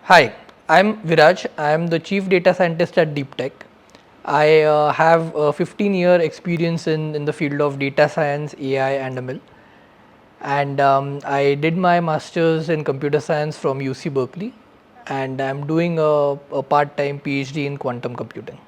Hi, I'm Viraj. I'm the Chief Data Scientist at DeepTek. I have a 15-year experience in the field of data science, AI, and ML. And I did my master's in computer science from UC Berkeley, and I'm doing a part-time PhD in quantum computing.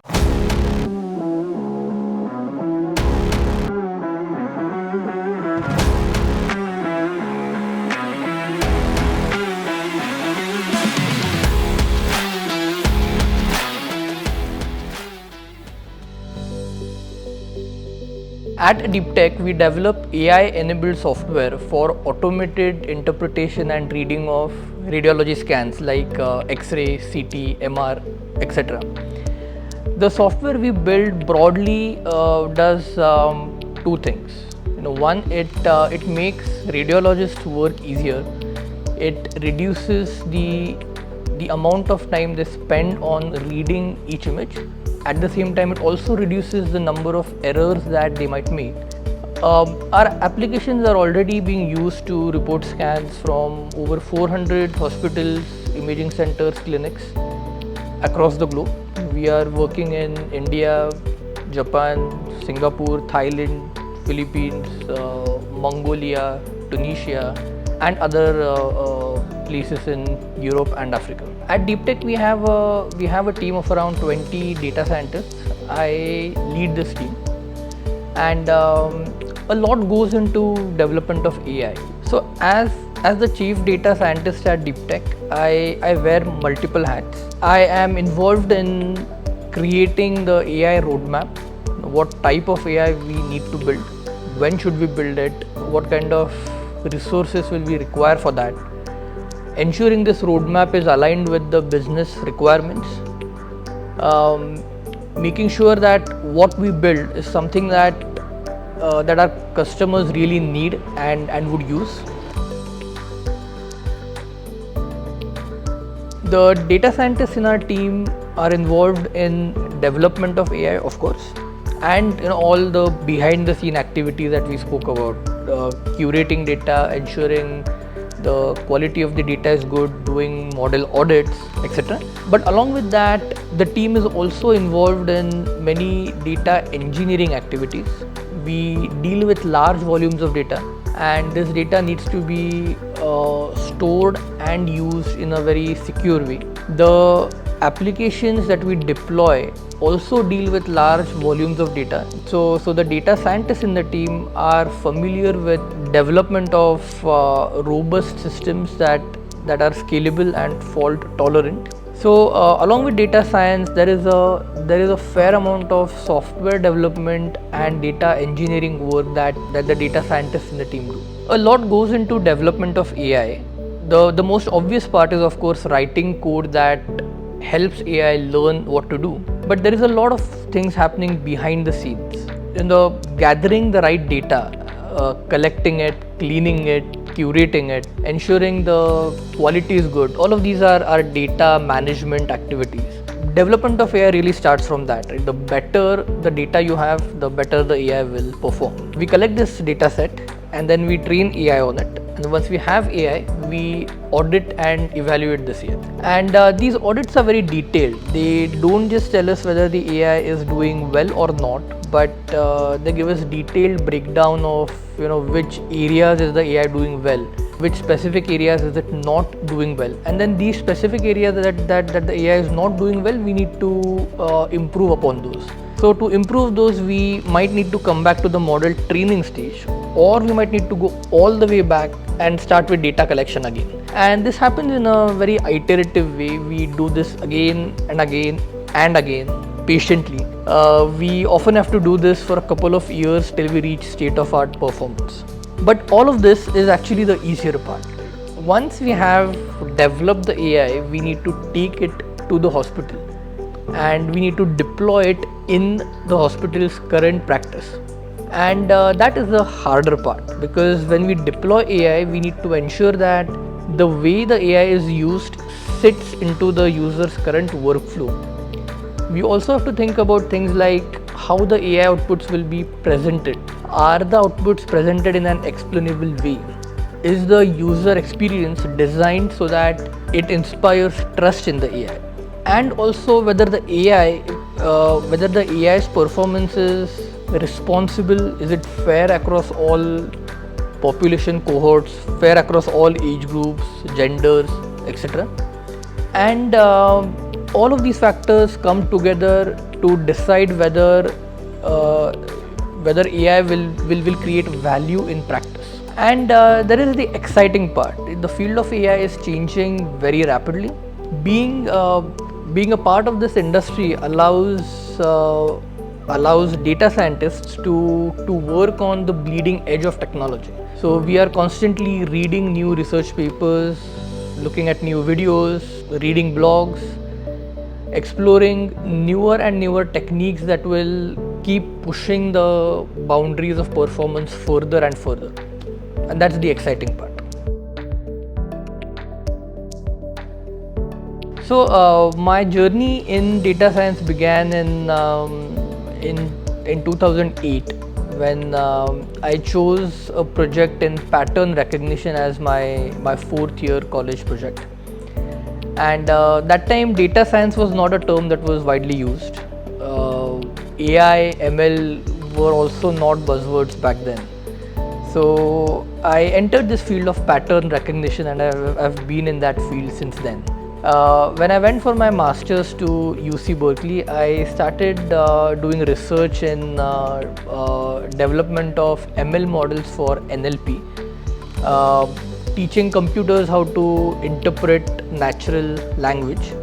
At DeepTek, we develop AI-enabled software for automated interpretation and reading of radiology scans like X-ray, CT, MR, etc. The software we build broadly does two things. One, it makes radiologists work easier. It reduces the amount of time they spend on reading each image. At the same time, it also reduces the number of errors that they might make. Our applications are already being used to report scans from over 400 hospitals, imaging centers, clinics across the globe. We are working in India, Japan, Singapore, Thailand, Philippines, Mongolia, Tunisia, and other places in Europe and Africa. At DeepTek, we have a team of around 20 data scientists. I lead this team, and a lot goes into development of AI. So as the chief data scientist at DeepTek, I wear multiple hats. I am involved in creating the AI roadmap, what type of AI we need to build, when should we build it, what kind of resources will we require for that, ensuring this roadmap is aligned with the business requirements, making sure that what we build is something that our customers really need and would use. The data scientists in our team are involved in development of AI, of course, and all the behind the scene activities that we spoke about, curating data, ensuring the quality of the data is good, doing model audits, etc. But along with that, the team is also involved in many data engineering activities. We deal with large volumes of data, and this data needs to be stored and used in a very secure way. The applications that we deploy also deal with large volumes of data. So the data scientists in the team are familiar with development of robust systems that are scalable and fault tolerant. So along with data science, there is a fair amount of software development and data engineering work that the data scientists in the team do. A lot goes into development of AI. The most obvious part is, of course, writing code that helps AI learn what to do. But there is a lot of things happening behind the scenes. Gathering the right data, collecting it, cleaning it, curating it, ensuring the quality is good. All of these are data management activities. Development of AI really starts from that. Right? The better the data you have, the better the AI will perform. We collect this data set and then we train AI on it. And once we have AI, we audit and evaluate this AI. And these audits are very detailed. They don't just tell us whether the AI is doing well or not, but they give us detailed breakdown of which areas is the AI doing well, which specific areas is it not doing well, and then these specific areas that the AI is not doing well, we need to improve upon those. So to improve those, we might need to come back to the model training stage, or we might need to go all the way back and start with data collection again. And this happens in a very iterative way. We do this again and again and again, patiently. We often have to do this for a couple of years till we reach state-of-art performance. But all of this is actually the easier part. Once we have developed the AI, we need to take it to the hospital and we need to deploy it in the hospital's current practice. And that is the harder part, because when we deploy AI, we need to ensure that the way the AI is used sits into the user's current workflow. We also have to think about things like how the AI outputs will be presented. Are the outputs presented in an explainable way? Is the user experience designed so that it inspires trust in the AI, and also whether the AI's performance is responsible, is it fair across all population cohorts, fair across all age groups, genders, etc. And all of these factors come together to decide whether AI will create value in practice. And there is the exciting part. The field of AI is changing very rapidly. Being a part of this industry allows data scientists to work on the bleeding edge of technology. So we are constantly reading new research papers, looking at new videos, reading blogs, exploring newer and newer techniques that will keep pushing the boundaries of performance further and further. And that's the exciting part. So my journey in data science began in 2008 when I chose a project in pattern recognition as my fourth year college project. And that time data science was not a term that was widely used. AI, ML were also not buzzwords back then. So I entered this field of pattern recognition, and I've been in that field since then. When I went for my master's to UC Berkeley, I started doing research in development of ML models for NLP, teaching computers how to interpret natural language.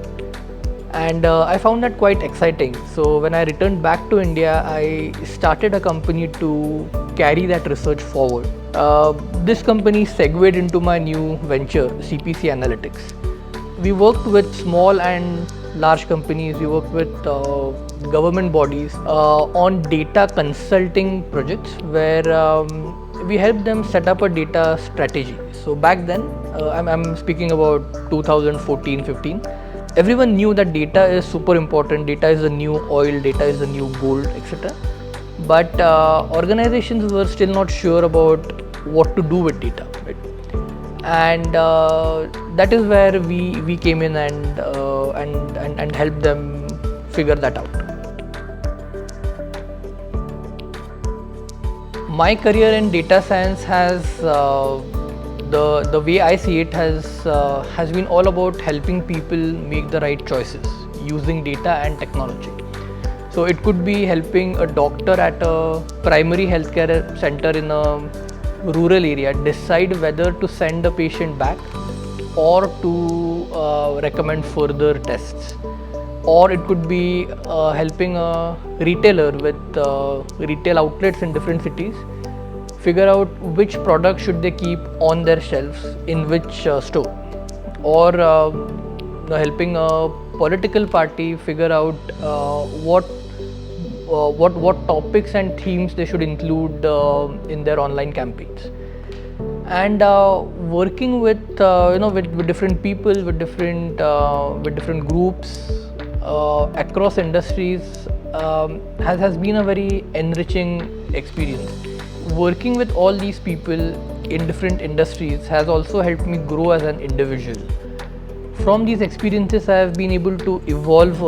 And I found that quite exciting. So when I returned back to India, I started a company to carry that research forward. This company segued into my new venture, CPC Analytics. We worked with small and large companies, we worked with government bodies on data consulting projects where we helped them set up a data strategy. So back then, I'm speaking about 2014-15, everyone knew that data is super important, data is the new oil, data is the new gold, etc. But organizations were still not sure about what to do with data. Right? And that is where we came in and helped them figure that out. My career in data science has the way I see it has been all about helping people make the right choices using data and technology. So it could be helping a doctor at a primary healthcare center in a rural area decide whether to send a patient back or to recommend further tests. Or it could be helping a retailer with retail outlets in different cities figure out which product should they keep on their shelves in which store. Or helping a political party figure out what topics and themes they should include in their online campaigns. And working with with different people, with different groups across industries has been a very enriching experience. Working with all these people in different industries has also helped me grow as an individual. From these experiences, I have been able to evolve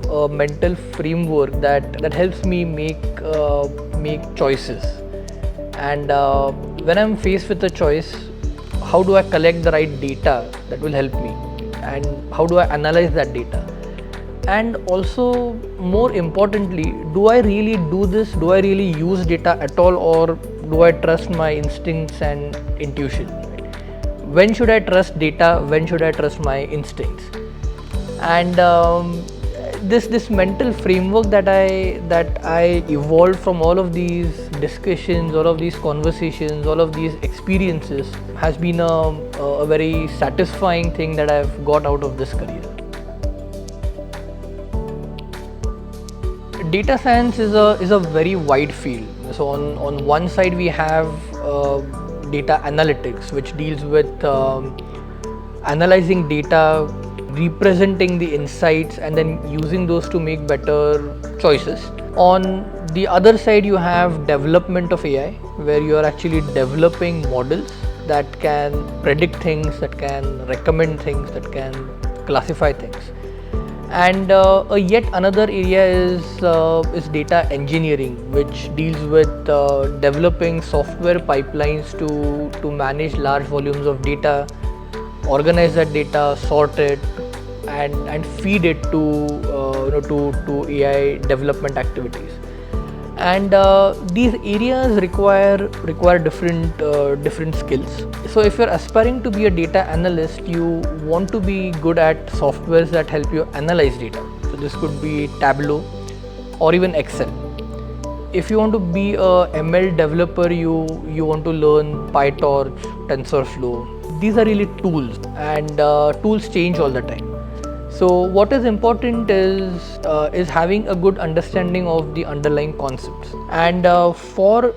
a mental framework that helps me make choices. And when I'm faced with a choice, how do I collect the right data that will help me, and how do I analyze that data? And also, more importantly, do I really do this? Do I really use data at all, or do I trust my instincts and intuition? When should I trust data? When should I trust my instincts? And this mental framework that I evolved from all of these discussions, all of these conversations, all of these experiences has been a very satisfying thing that I've got out of this career. Data science is a very wide field. So on one side we have data analytics, which deals with analyzing data, representing the insights, and then using those to make better choices. On the other side you have development of AI, where you are actually developing models that can predict things, that can recommend things, that can classify things. And yet another area is data engineering, which deals with developing software pipelines to manage large volumes of data, organize that data, sort it, and feed it to AI development activities. And these areas require different skills. So if you're aspiring to be a data analyst, you want to be good at softwares that help you analyze data. So this could be Tableau or even Excel. If you want to be a ML developer, you want to learn PyTorch, TensorFlow. These are really tools, and tools change all the time. So what is important is having a good understanding of the underlying concepts. And for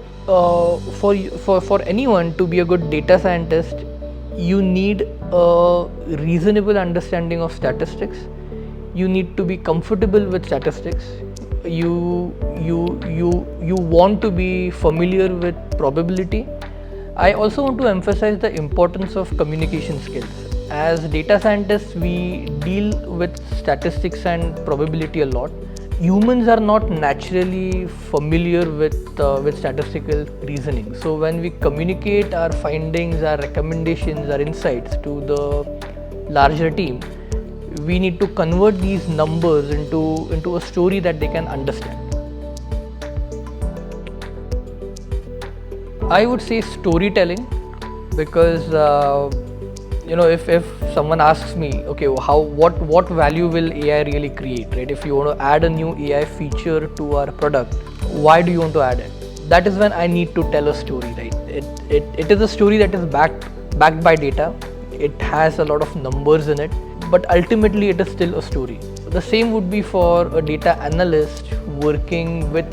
anyone to be a good data scientist, you need a reasonable understanding of statistics. You need to be comfortable with statistics. You want to be familiar with probability. I also want to emphasize the importance of communication skills. As data scientists, we deal with statistics and probability a lot. Humans are not naturally familiar with statistical reasoning. So when we communicate our findings, our recommendations, our insights to the larger team, we need to convert these numbers into a story that they can understand. I would say storytelling, because if someone asks me, okay, what value will AI really create, right? If you want to add a new AI feature to our product, why do you want to add it? That is when I need to tell a story, right? It is a story that is backed by data. It has a lot of numbers in it, but ultimately it is still a story. The same would be for a data analyst working with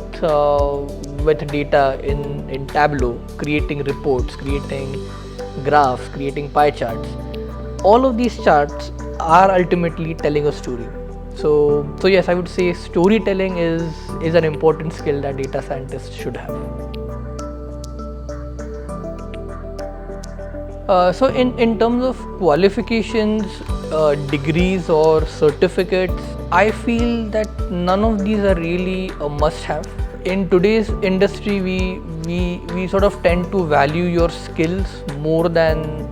data in Tableau, creating reports, creating graphs, creating pie charts. All of these charts are ultimately telling a story. So yes, I would say storytelling is an important skill that data scientists should have. So in terms of qualifications, degrees or certificates, I feel that none of these are really a must-have. In today's industry, we sort of tend to value your skills more than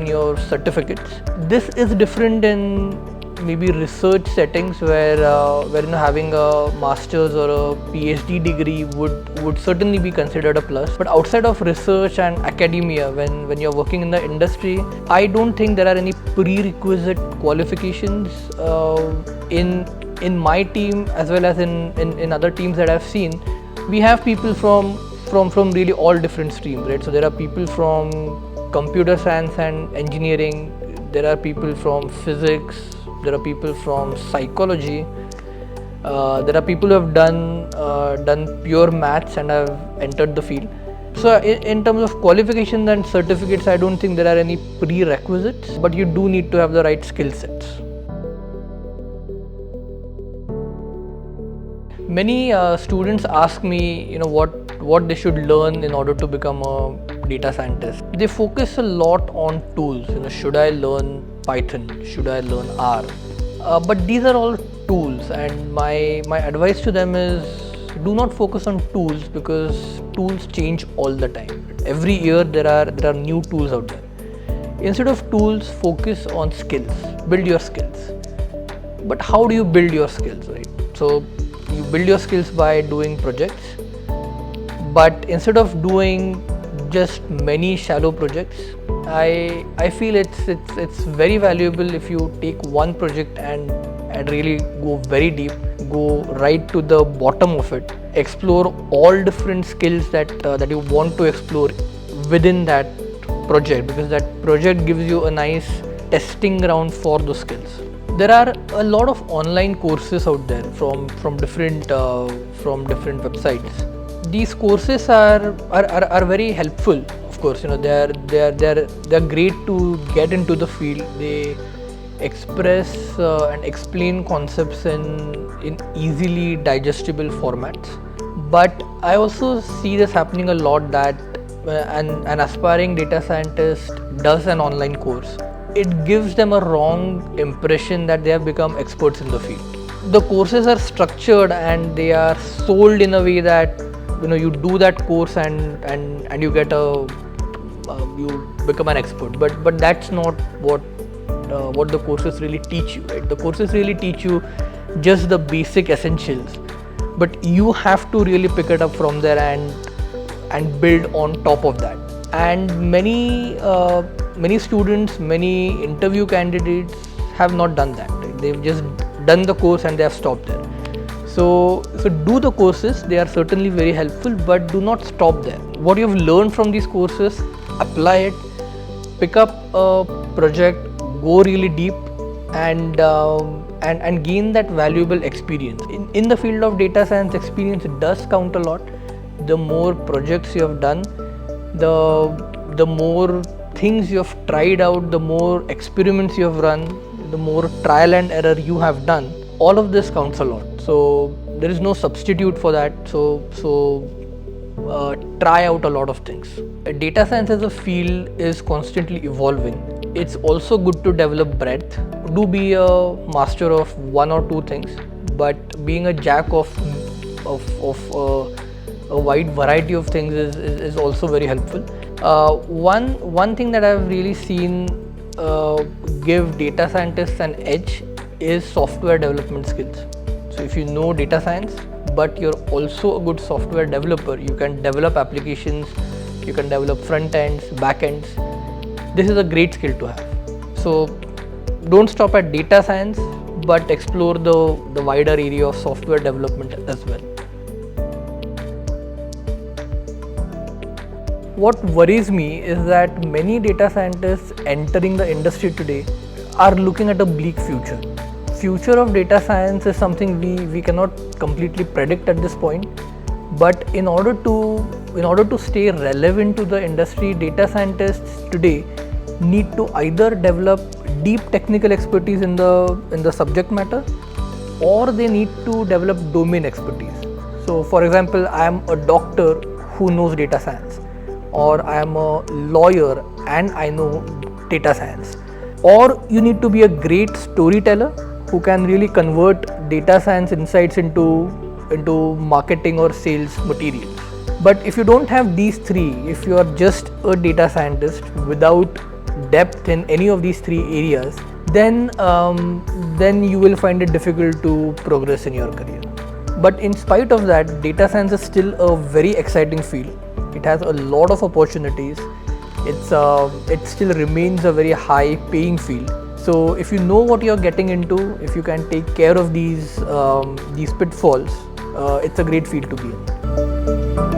your certificates. This is different in maybe research settings where having a master's or a PhD degree would certainly be considered a plus. But outside of research and academia, when you're working in the industry, I don't think there are any prerequisite qualifications in my team as well as in other teams that I've seen. We have people from really all different streams, right? So there are people from computer science and engineering, there are people from physics, there are people from psychology, there are people who have done pure maths and have entered the field. So in terms of qualifications and certificates, I don't think there are any prerequisites, but you do need to have the right skill sets. Many students ask me, what they should learn in order to become a data scientist. They focus a lot on tools. Should I learn Python? Should I learn R? But these are all tools, and my advice to them is, do not focus on tools, because tools change all the time. Every year there are new tools out there. Instead of tools, focus on skills. Build your skills. But how do you build your skills, right? So you build your skills by doing projects, but instead of doing just many shallow projects, I feel it's very valuable if you take one project and really go very deep, go right to the bottom of it, explore all different skills that you want to explore within that project, because that project gives you a nice testing ground for those skills. There are a lot of online courses out there from different websites. These courses are very helpful. Of course, they're great to get into the field. They express and explain concepts in easily digestible formats. But I also see this happening a lot, that an aspiring data scientist does an online course, it gives them a wrong impression that they have become experts in the field. The courses are structured and they are sold in a way that you do that course and you get you become an expert. But that's not what the courses really teach you. Right? The courses really teach you just the basic essentials, but you have to really pick it up from there and build on top of that. And many students, many interview candidates have not done that. Right? They've just done the course and they have stopped there. So do the courses, they are certainly very helpful, but do not stop there. What you have learned from these courses, apply it, pick up a project, go really deep, and gain that valuable experience. In the field of data science, experience does count a lot. The more projects you have done, the more things you have tried out, the more experiments you have run, the more trial and error you have done, all of this counts a lot. So there is no substitute for that. So try out a lot of things. Data science as a field is constantly evolving. It's also good to develop breadth. Do be a master of one or two things, but being a jack of a wide variety of things is also very helpful. One thing that I've really seen give data scientists an edge is software development skills. So if you know data science, but you're also a good software developer, you can develop applications, you can develop front ends, back ends. This is a great skill to have. So don't stop at data science, but explore the wider area of software development as well. What worries me is that many data scientists entering the industry today are looking at a bleak future. Future of data science is something we cannot completely predict at this point, but in order to stay relevant to the industry, data scientists today need to either develop deep technical expertise in the subject matter, or they need to develop domain expertise. So for example, I am a doctor who knows data science, or I am a lawyer and I know data science, or you need to be a great storyteller who can really convert data science insights into marketing or sales material. But if you don't have these three, if you are just a data scientist without depth in any of these three areas, then you will find it difficult to progress in your career. But in spite of that, data science is still a very exciting field. It has a lot of opportunities. It still remains a very high paying field. So if you know what you're getting into, if you can take care of these pitfalls, it's a great field to be in.